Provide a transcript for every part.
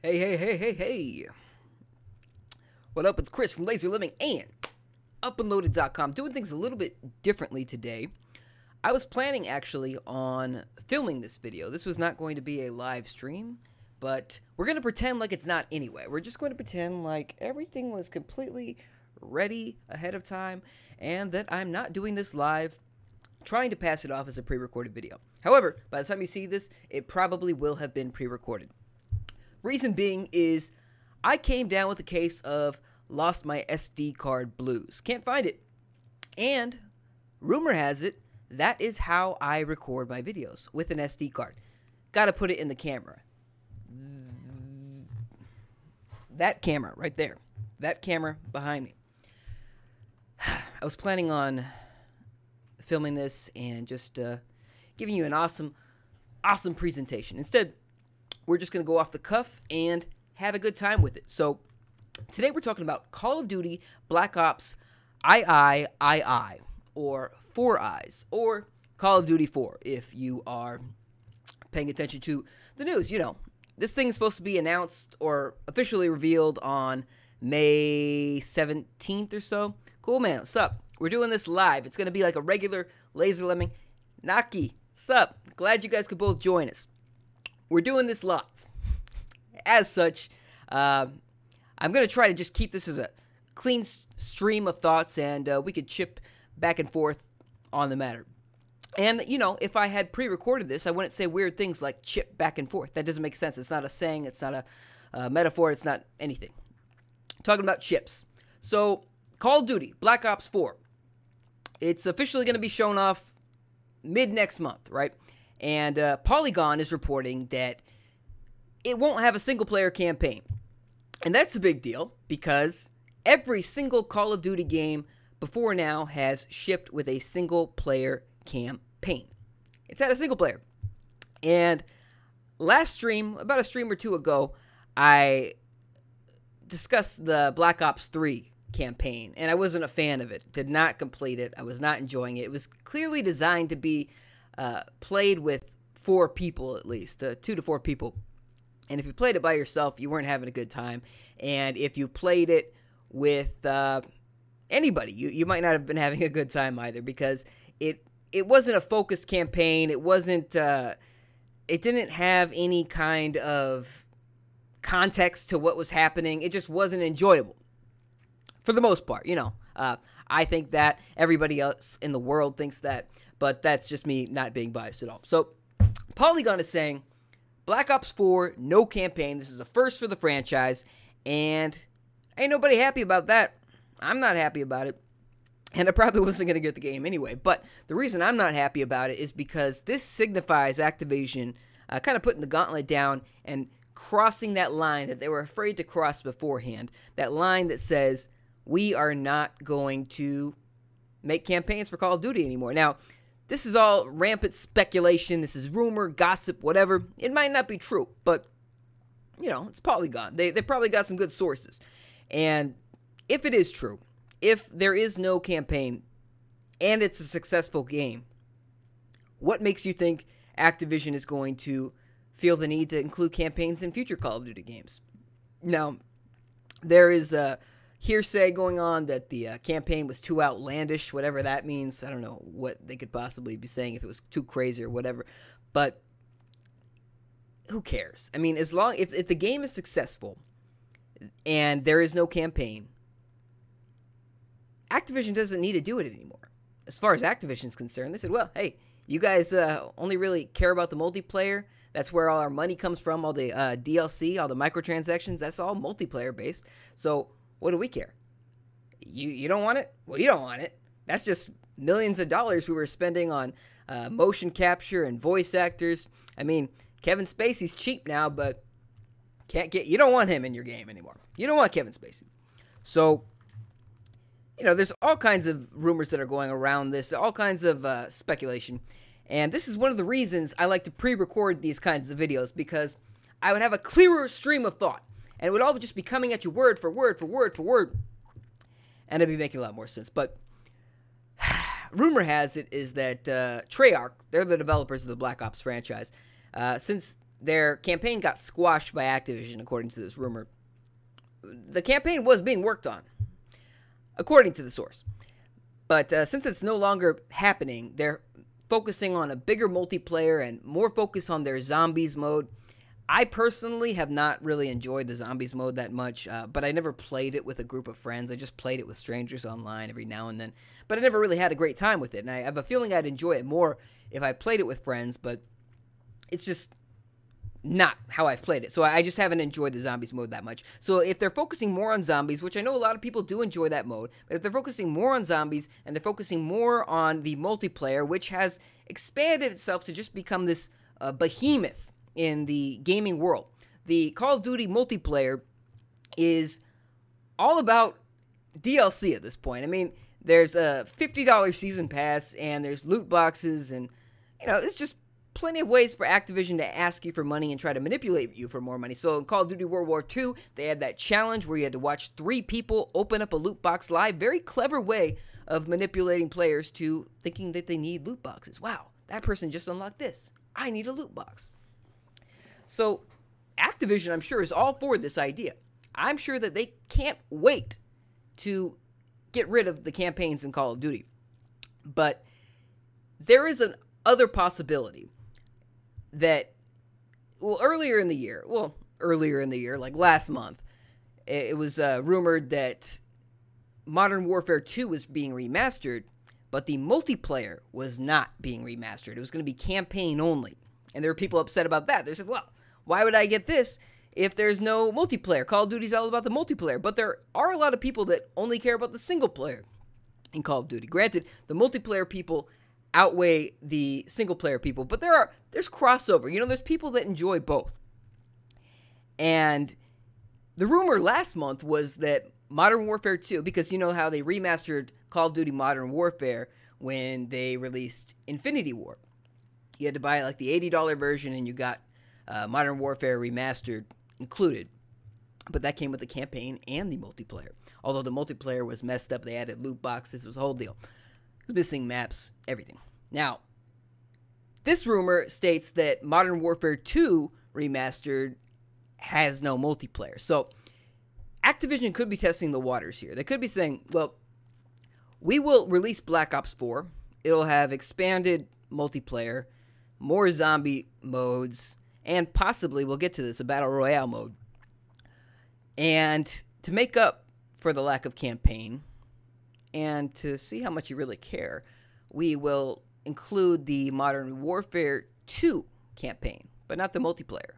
Hey, hey, hey, hey, hey. What up? It's Chris from Laser Living and UPNLOADED.com. Doing things a little bit differently today. I was planning actually on filming this video. This was not going to be a live stream, but we're going to pretend like it's not anyway. We're just going to pretend like everything was completely ready ahead of time and that I'm not doing this live, trying to pass it off as a pre-recorded video. However, by the time you see this, it probably will have been pre-recorded. Reason being is I came down with a case of lost my SD card blues. Can't find it. And rumor has it, that is how I record my videos, with an SD card. Gotta put it in the camera. That camera right there. That camera behind me. I was planning on filming this and just giving you an awesome presentation. Instead, we're just going to go off the cuff and have a good time with it. So today we're talking about Call of Duty Black Ops II, or Four Eyes, or Call of Duty 4 if you are paying attention to the news. You know, this thing is supposed to be announced or officially revealed on May 17th or so. Cool, man. What's up? We're doing this live. It's going to be like a regular Laser Lemming. Naki, what's up? Glad you guys could both join us. We're doing this live. As such, I'm going to try to just keep this as a clean stream of thoughts, and we could chip back and forth on the matter. And, you know, if I had pre-recorded this, I wouldn't say weird things like chip back and forth. That doesn't make sense. It's not a saying. It's not a metaphor. It's not anything. Talking about chips. So, Call of Duty Black Ops 4. It's officially going to be shown off mid-next month, right? And Polygon is reporting that it won't have a single-player campaign. And that's a big deal because every single Call of Duty game before now has shipped with a single-player campaign. It's had a single-player. And last stream, about a stream or two ago, I discussed the Black Ops 3 campaign, and I wasn't a fan of it. Did not complete it. I was not enjoying it. It was clearly designed to be played with 4 people at least, 2 to 4 people. And if you played it by yourself, you weren't having a good time. And if you played it with anybody, you might not have been having a good time either, because it wasn't a focused campaign. It wasn't. It didn't have any kind of context to what was happening. It just wasn't enjoyable for the most part. You know, I think that. Everybody else in the world thinks that. But that's just me not being biased at all. So, Polygon is saying, Black Ops 4, no campaign. This is a first for the franchise. And ain't nobody happy about that. I'm not happy about it. And I probably wasn't going to get the game anyway. But the reason I'm not happy about it is because this signifies Activision kind of putting the gauntlet down and crossing that line that they were afraid to cross beforehand. That line that says, we are not going to make campaigns for Call of Duty anymore. Now, this is all rampant speculation. This is rumor, gossip, whatever. It might not be true, but, you know, it's Polygon. They probably got some good sources. And if it is true, if there is no campaign and it's a successful game, what makes you think Activision is going to feel the need to include campaigns in future Call of Duty games? Now, there is a hearsay going on that the campaign was too outlandish, whatever that means. I don't know what they could possibly be saying, if it was too crazy or whatever. But who cares? I mean, as long if the game is successful and there is no campaign, Activision doesn't need to do it anymore. As far as Activision's concerned, they said, well, hey, you guys only really care about the multiplayer. That's where all our money comes from, all the DLC, all the microtransactions. That's all multiplayer based. So what do we care? You don't want it? Well, you don't want it. That's just millions of dollars we were spending on motion capture and voice actors. I mean, Kevin Spacey's cheap now, but you don't want him in your game anymore. You don't want Kevin Spacey. So, you know, there's all kinds of rumors that are going around this, all kinds of speculation. And this is one of the reasons I like to pre-record these kinds of videos, because I would have a clearer stream of thought. And it would all just be coming at you word for word for word for word. And it'd be making a lot more sense. But rumor has it is that Treyarch, they're the developers of the Black Ops franchise. Since their campaign got squashed by Activision, according to this rumor. The campaign was being worked on, according to the source. But since it's no longer happening, they're focusing on a bigger multiplayer and more focus on their zombies mode. I personally have not really enjoyed the zombies mode that much, but I never played it with a group of friends. I just played it with strangers online every now and then. But I never really had a great time with it, and I have a feeling I'd enjoy it more if I played it with friends, but it's just not how I've played it. So I just haven't enjoyed the zombies mode that much. So if they're focusing more on zombies, which I know a lot of people do enjoy that mode, but if they're focusing more on zombies and they're focusing more on the multiplayer, which has expanded itself to just become this behemoth in the gaming world. The Call of Duty multiplayer is all about DLC at this point. I mean, there's a $50 season pass, and there's loot boxes, and, you know, it's just plenty of ways for Activision to ask you for money and try to manipulate you for more money. So in Call of Duty World War II, they had that challenge where you had to watch 3 people open up a loot box live. Very clever way of manipulating players to thinking that they need loot boxes. Wow, that person just unlocked this. I need a loot box. So Activision, I'm sure, is all for this idea. I'm sure that they can't wait to get rid of the campaigns in Call of Duty. But there is an other possibility that, earlier in the year, like last month, it was rumored that Modern Warfare 2 was being remastered, but the multiplayer was not being remastered. It was going to be campaign only. And there were people upset about that. They said, well, why would I get this if there's no multiplayer? Call of Duty's all about the multiplayer. But there are a lot of people that only care about the single player in Call of Duty. Granted, the multiplayer people outweigh the single player people, but there's crossover. You know, there's people that enjoy both. And the rumor last month was that Modern Warfare 2, because you know how they remastered Call of Duty Modern Warfare when they released Infinity War. You had to buy like the $80 version and you got Modern Warfare Remastered included. But that came with the campaign and the multiplayer. Although the multiplayer was messed up, they added loot boxes, it was a whole deal. It was missing maps, everything. Now, this rumor states that Modern Warfare 2 Remastered has no multiplayer. So, Activision could be testing the waters here. They could be saying, well, we will release Black Ops 4. It'll have expanded multiplayer, more zombie modes, and possibly, we'll get to this, a Battle Royale mode. And to make up for the lack of campaign, and to see how much you really care, we will include the Modern Warfare 2 campaign, but not the multiplayer.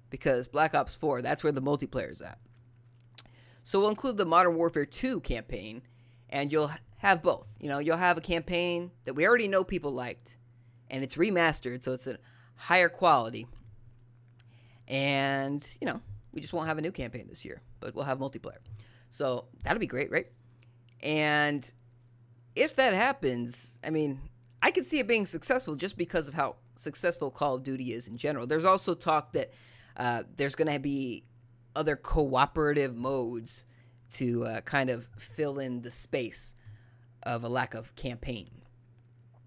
Because Black Ops 4, that's where the multiplayer is at. So we'll include the Modern Warfare 2 campaign, and you'll have both. You know, you'll have a campaign that we already know people liked, and it's remastered, so it's a higher quality. And, you know, we just won't have a new campaign this year, but we'll have multiplayer. So that'll be great, right? And if that happens, I mean, I can see it being successful just because of how successful Call of Duty is in general. There's also talk that there's going to be other cooperative modes to kind of fill in the space of a lack of campaign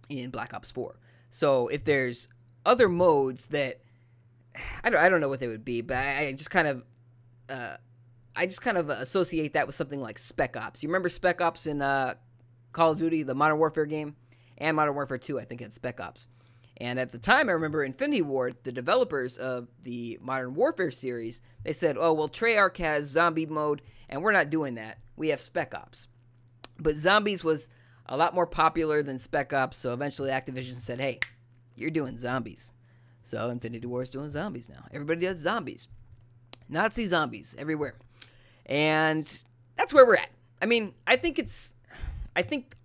in Black Ops 4. So if there's other modes that I don't know what they would be, but I just kind of associate that with something like Spec Ops. You remember Spec Ops in Call of Duty, the Modern Warfare game, and Modern Warfare 2, I think, had Spec Ops. And at the time, I remember Infinity Ward, the developers of the Modern Warfare series, they said, oh, well, Treyarch has zombie mode, and we're not doing that. We have Spec Ops. But zombies was a lot more popular than Spec Ops, so eventually Activision said, hey, you're doing zombies. So Infinity War is doing zombies now. Everybody does zombies. Nazi zombies everywhere. And that's where we're at. I mean, I think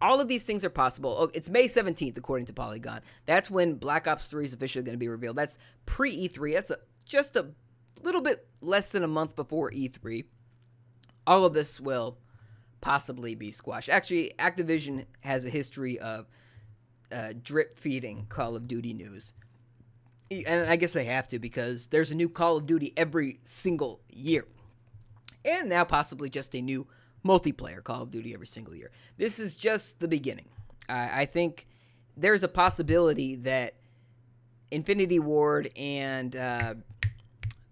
all of these things are possible. Oh, it's May 17th, according to Polygon. That's when Black Ops 3 is officially going to be revealed. That's pre-E3. That's just a little bit less than a month before E3. All of this will possibly be squashed. Actually, Activision has a history of drip-feeding Call of Duty news. And I guess they have to, because there's a new Call of Duty every single year. And now possibly just a new multiplayer Call of Duty every single year. This is just the beginning. I think there's a possibility that Infinity Ward and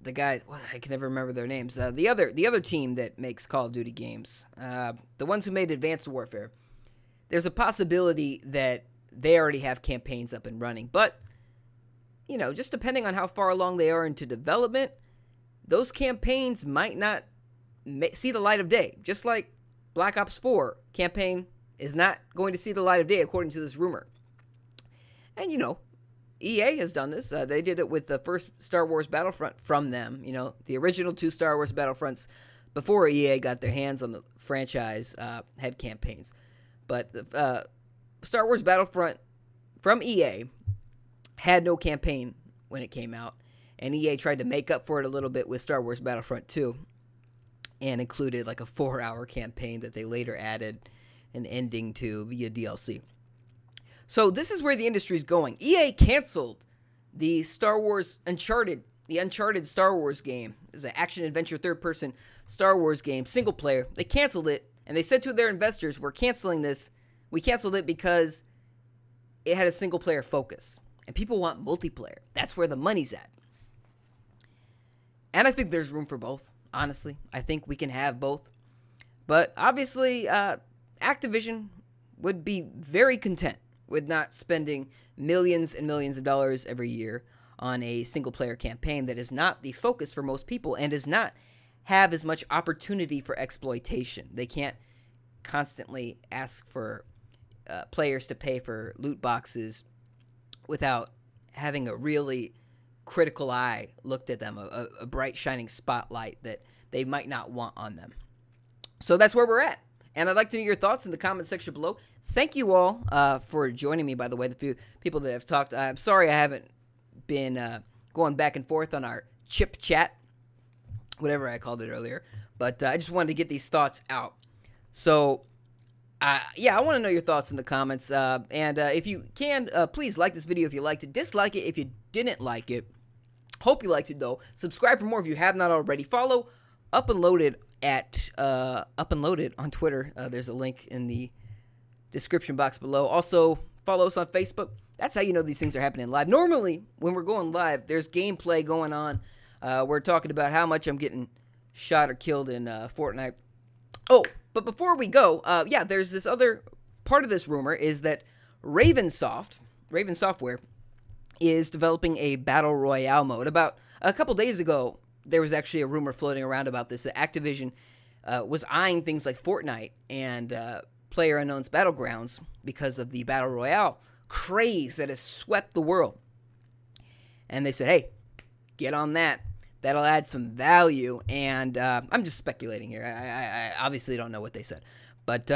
the guy, well, I can never remember their names. The other team that makes Call of Duty games, the ones who made Advanced Warfare. There's a possibility that they already have campaigns up and running, but you know, just depending on how far along they are into development, those campaigns might not see the light of day. Just like Black Ops 4 campaign is not going to see the light of day, according to this rumor. And you know, EA has done this. They did it with the first Star Wars Battlefront from them. You know, the original 2 Star Wars Battlefronts before EA got their hands on the franchise had campaigns. But the Star Wars Battlefront from EA had no campaign when it came out. And EA tried to make up for it a little bit with Star Wars Battlefront 2 and included like a 4-hour campaign that they later added an ending to via DLC. So this is where the industry is going. EA canceled the Star Wars Uncharted, the Uncharted Star Wars game. It's an action-adventure third-person Star Wars game, single player. They canceled it, and they said to their investors, we're canceling this. We canceled it because it had a single-player focus. And people want multiplayer. That's where the money's at. And I think there's room for both, honestly. I think we can have both. But obviously, Activision would be very content with not spending millions and millions of dollars every year on a single-player campaign that is not the focus for most people and does not have as much opportunity for exploitation. They can't constantly ask for players to pay for loot boxes without having a really critical eye looked at them, a bright shining spotlight that they might not want on them. So that's where we're at. And I'd like to know your thoughts in the comment section below. Thank you all for joining me, by the way, the few people that have talked. I'm sorry I haven't been going back and forth on our chip chat, whatever I called it earlier. But I just wanted to get these thoughts out. So, yeah, I want to know your thoughts in the comments. And if you can, please like this video if you liked it. Dislike it if you didn't like it. Hope you liked it, though. Subscribe for more if you have not already. Follow UPNLOADED at UPNLOADED on Twitter. There's a link in the description box below. Also, follow us on Facebook. That's how you know these things are happening live. Normally, when we're going live, there's gameplay going on. We're talking about how much I'm getting shot or killed in Fortnite. Oh, but before we go, yeah, there's this other part of this rumor is that Raven Software, is developing a Battle Royale mode. About a couple days ago, there was actually a rumor floating around about this, that Activision was eyeing things like Fortnite and PlayerUnknown's Battlegrounds because of the Battle Royale craze that has swept the world. And they said, hey, get on that. That'll add some value. And I'm just speculating here. I obviously don't know what they said. But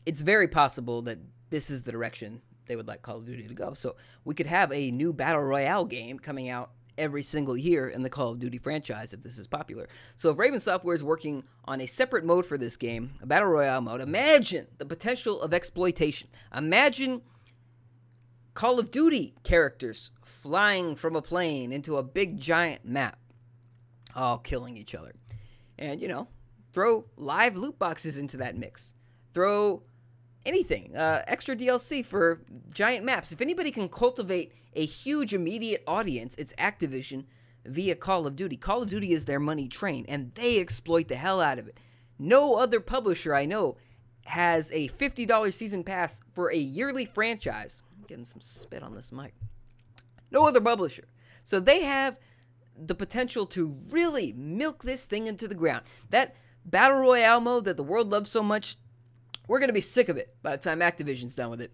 it's very possible that this is the direction they would like Call of Duty to go. So we could have a new Battle Royale game coming out every single year in the Call of Duty franchise if this is popular. So if Raven Software is working on a separate mode for this game, a Battle Royale mode, imagine the potential of exploitation. Imagine Call of Duty characters flying from a plane into a big giant map, all killing each other. And, you know, throw live loot boxes into that mix. Throw anything, extra DLC for giant maps. If anybody can cultivate a huge immediate audience, it's Activision via Call of Duty. Call of Duty is their money train, and they exploit the hell out of it. No other publisher I know has a $50 season pass for a yearly franchise. I'm getting some spit on this mic. No other publisher. So they have the potential to really milk this thing into the ground. That Battle Royale mode that the world loves so much, we're going to be sick of it by the time Activision's done with it.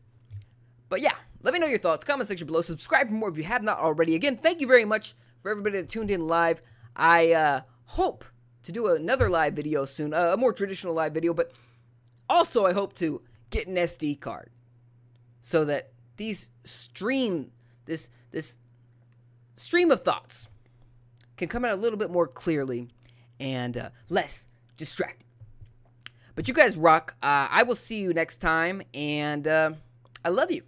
But yeah, let me know your thoughts. Comment section below. Subscribe for more if you have not already. Again, thank you very much for everybody that tuned in live. I hope to do another live video soon, a more traditional live video, but also I hope to get an SD card so that this stream of thoughts can come out a little bit more clearly and less distracted. But you guys rock. I will see you next time, and I love you.